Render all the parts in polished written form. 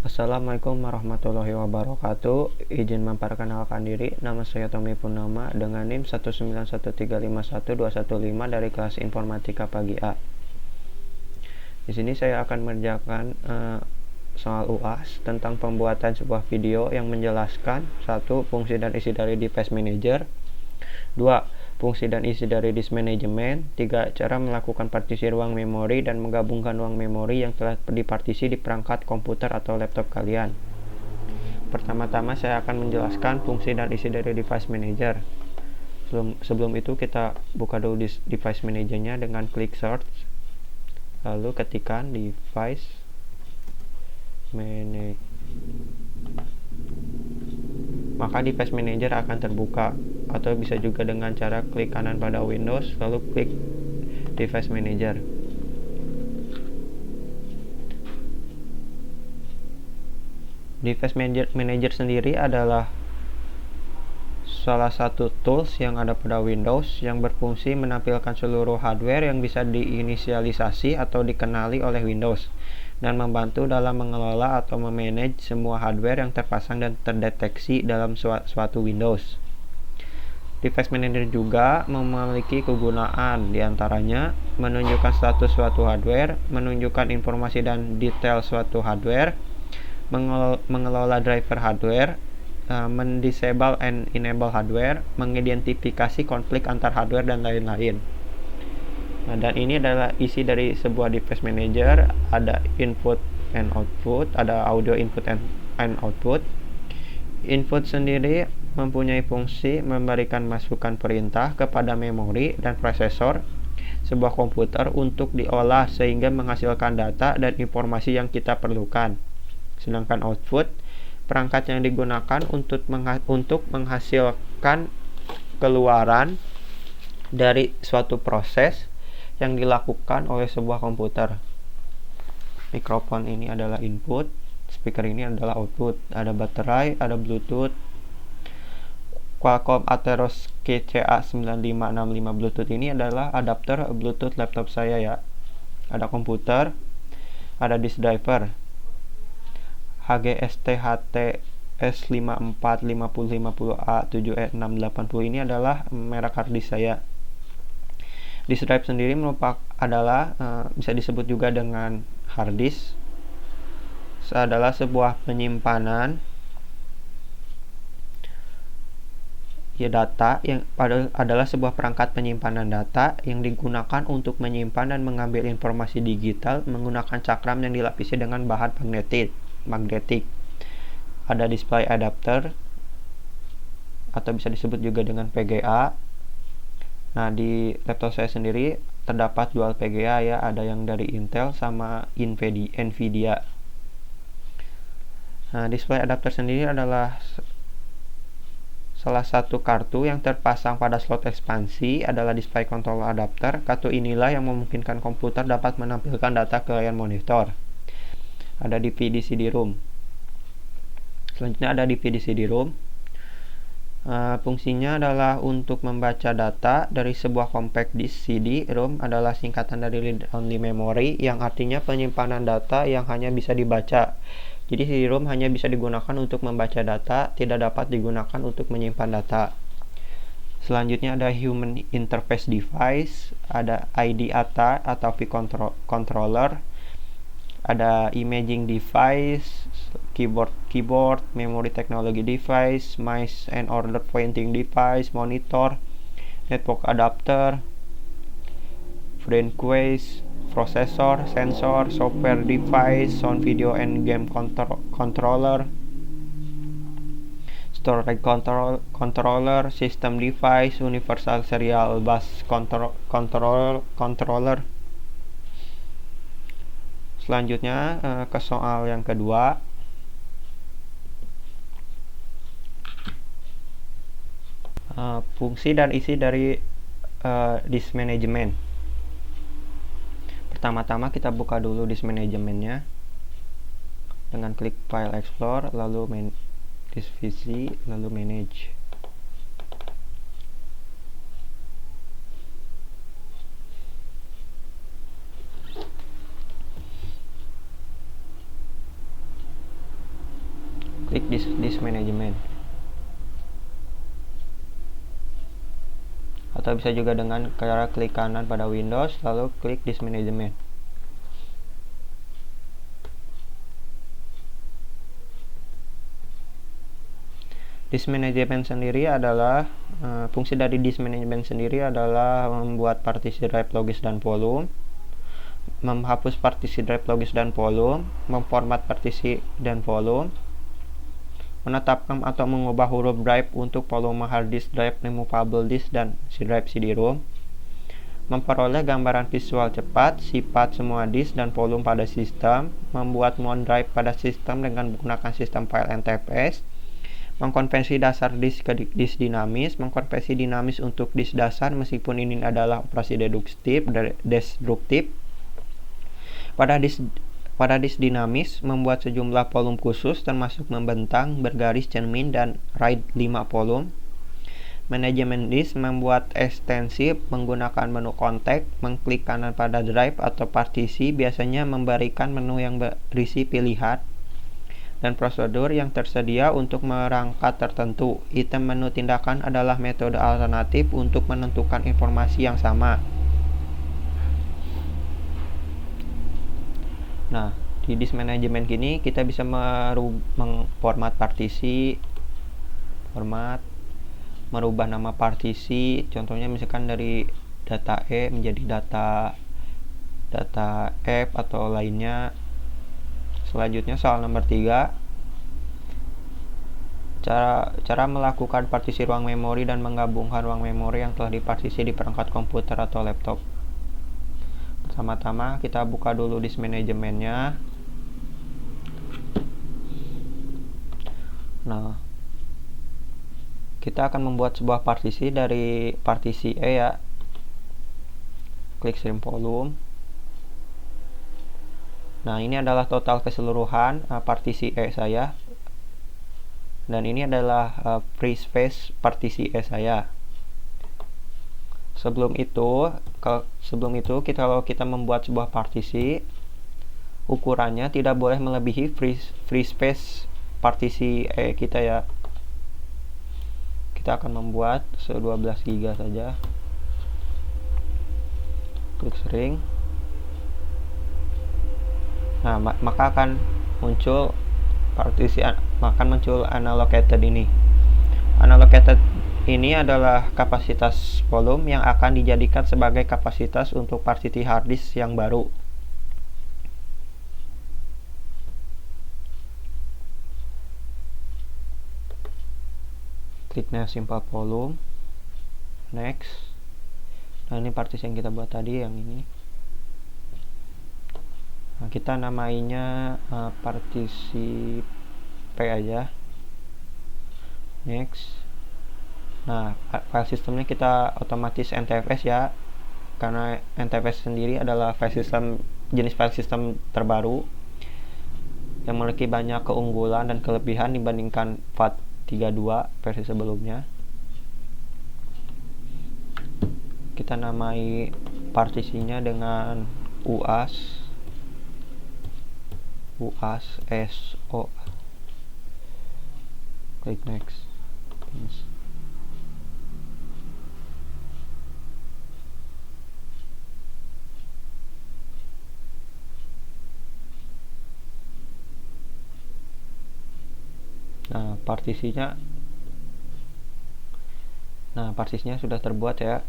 Assalamualaikum warahmatullahi wabarakatuh. Izin memperkenalkan diri, nama saya Tommy Purnama dengan NIM 191351215 dari kelas Informatika Pagi A. Di sini saya akan mengerjakan soal UAS tentang pembuatan sebuah video yang menjelaskan 1. Fungsi dan isi dari device manager, 2. Fungsi dan isi dari disk management, 3. Cara melakukan partisi ruang memori dan menggabungkan ruang memori yang telah dipartisi di perangkat komputer atau laptop kalian. Pertama-tama saya akan menjelaskan fungsi dan isi dari device manager. Sebelum itu kita buka dulu device managernya dengan klik search, lalu ketikkan device manager. Maka device manager akan terbuka, atau bisa juga dengan cara klik kanan pada Windows lalu klik device manager. Device manager sendiri adalah salah satu tools yang ada pada Windows yang berfungsi menampilkan seluruh hardware yang bisa diinisialisasi atau dikenali oleh Windows dan membantu dalam mengelola atau memanage semua hardware yang terpasang dan terdeteksi dalam suatu Windows. Device Manager juga memiliki kegunaan, diantaranya menunjukkan status suatu hardware, menunjukkan informasi dan detail suatu hardware, mengelola driver hardware, mendisable and enable hardware, mengidentifikasi konflik antar hardware, dan lain-lain. Nah, dan ini adalah isi dari sebuah device manager. Ada input and output, ada audio input and output. Input sendiri mempunyai fungsi memberikan masukan perintah kepada memori dan prosesor sebuah komputer untuk diolah sehingga menghasilkan data dan informasi yang kita perlukan. Sedangkan output, perangkat yang digunakan untuk menghasilkan keluaran dari suatu proses yang dilakukan oleh sebuah komputer. Mikrofon ini adalah input, speaker ini adalah output, ada baterai, ada Bluetooth. Qualcomm Atheros QCA9565 Bluetooth ini adalah adapter Bluetooth laptop saya ya. Ada komputer, ada disk driver. HGST HTS545050A7E680 ini adalah merek hard disk saya. Disk drive sendiri adalah bisa disebut juga dengan hard disk. Adalah sebuah penyimpanan data yang adalah sebuah perangkat penyimpanan data yang digunakan untuk menyimpan dan mengambil informasi digital menggunakan cakram yang dilapisi dengan bahan magnetik. Ada display adapter atau bisa disebut juga dengan PGA. Nah, di laptop saya sendiri terdapat dual PGA ya, ada yang dari Intel sama Nvidia. Nah, display adapter sendiri adalah salah satu kartu yang terpasang pada slot ekspansi adalah display control adapter. Kartu inilah yang memungkinkan komputer dapat menampilkan data ke layar monitor. Ada DVD CD-ROM. Selanjutnya ada DVD CD-ROM. Fungsinya adalah untuk membaca data dari sebuah compact disk. CD-ROM adalah singkatan dari read only memory, yang artinya penyimpanan data yang hanya bisa dibaca. Jadi CD-ROM hanya bisa digunakan untuk membaca data, tidak dapat digunakan untuk menyimpan data. Selanjutnya ada Human Interface Device, ada IDATA atau V-Controller, ada Imaging Device, keyboard, Memory Technology Device, Mice and Order Pointing Device, Monitor, Network Adapter, Brainwaves, Processor, Sensor, Software Device, Sound Video and Game Controller, Storage Controller, System Device, Universal Serial Bus Controller. Selanjutnya ke soal yang kedua. Fungsi dan isi dari disk management. Pertama-tama kita buka dulu disk managementnya dengan klik File Explorer, lalu Disk VC, lalu Manage. klik disk management. Atau bisa juga dengan cara klik kanan pada Windows lalu klik disk management. Disk management sendiri adalah fungsi dari disk management sendiri adalah membuat partisi drive logis dan volume, menghapus partisi drive logis dan volume, memformat partisi dan volume, menetapkan atau mengubah huruf drive untuk volume hard disk drive, removable disk, dan drive CD-ROM, memperoleh gambaran visual cepat, sifat semua disk dan volume pada sistem, membuat mount drive pada sistem dengan menggunakan sistem file NTFS, mengkonversi dasar disk ke disk dinamis, mengkonversi dinamis untuk disk dasar meskipun ini adalah operasi destruktif. Pada disk dinamis, membuat sejumlah volume khusus termasuk membentang, bergaris, cermin, dan RAID 5 volume. Manajemen disk membuat ekstensi menggunakan menu kontak, mengklik kanan pada drive atau partisi, biasanya memberikan menu yang berisi pilihan dan prosedur yang tersedia untuk perangkat tertentu. Item menu tindakan adalah metode alternatif untuk menentukan informasi yang sama. Nah, di disk management gini kita bisa mengformat partisi, merubah nama partisi, contohnya misalkan dari data E menjadi data F atau lainnya. Selanjutnya soal nomor 3, cara melakukan partisi ruang memori dan menggabungkan ruang memori yang telah dipartisi di perangkat komputer atau laptop. Pertama-tama kita buka dulu disk manajemennya. Nah, kita akan membuat sebuah partisi dari partisi E ya. Klik stream volume. Nah, ini adalah total keseluruhan partisi E saya. Dan ini adalah free space partisi E saya. Sebelum itu kalau kita membuat sebuah partisi, ukurannya tidak boleh melebihi free space partisi E kita ya. Kita akan membuat 12 GB saja. Klik sering. Nah, maka akan muncul unallocated ini. Unallocated ini adalah kapasitas volume yang akan dijadikan sebagai kapasitas untuk partisi hard disk yang baru. Kliknya simple volume, next. Nah, ini partisi yang kita buat tadi, yang ini. Nah, kita namainya partisi P aja. Next. Nah, file sistemnya kita otomatis NTFS ya, karena NTFS sendiri adalah jenis file sistem terbaru yang memiliki banyak keunggulan dan kelebihan dibandingkan FAT32 versi sebelumnya. Kita namai partisinya dengan UAS SO. Klik next. Nah, partisinya sudah terbuat ya.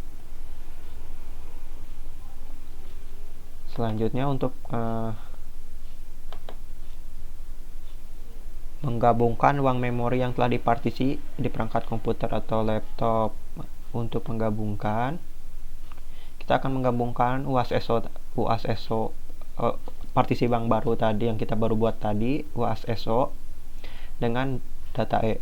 Selanjutnya untuk menggabungkan ruang memori yang telah dipartisi di perangkat komputer atau laptop. Untuk menggabungkan, kita akan menggabungkan UAS SO partisi bank baru tadi yang kita baru buat tadi, UAS SO dengan data E.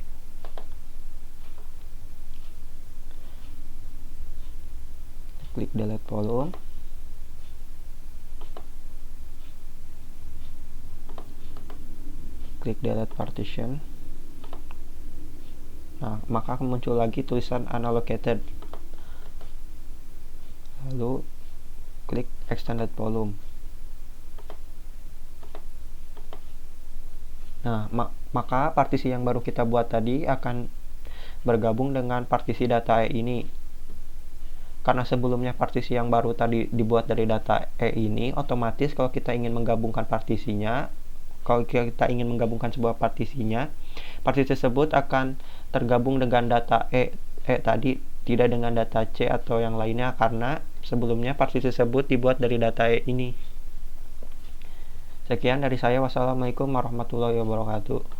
Klik delete volume. Klik delete partition. Nah, maka akan muncul lagi tulisan unallocated. Lalu klik extended volume. Nah, maka partisi yang baru kita buat tadi akan bergabung dengan partisi data E ini. Karena sebelumnya partisi yang baru tadi dibuat dari data E ini, otomatis kalau kita ingin menggabungkan partisinya, kalau kita ingin menggabungkan sebuah partisinya, partisi tersebut akan tergabung dengan data E tadi, tidak dengan data C atau yang lainnya, karena sebelumnya partisi tersebut dibuat dari data E ini. Sekian dari saya. Wassalamualaikum warahmatullahi wabarakatuh.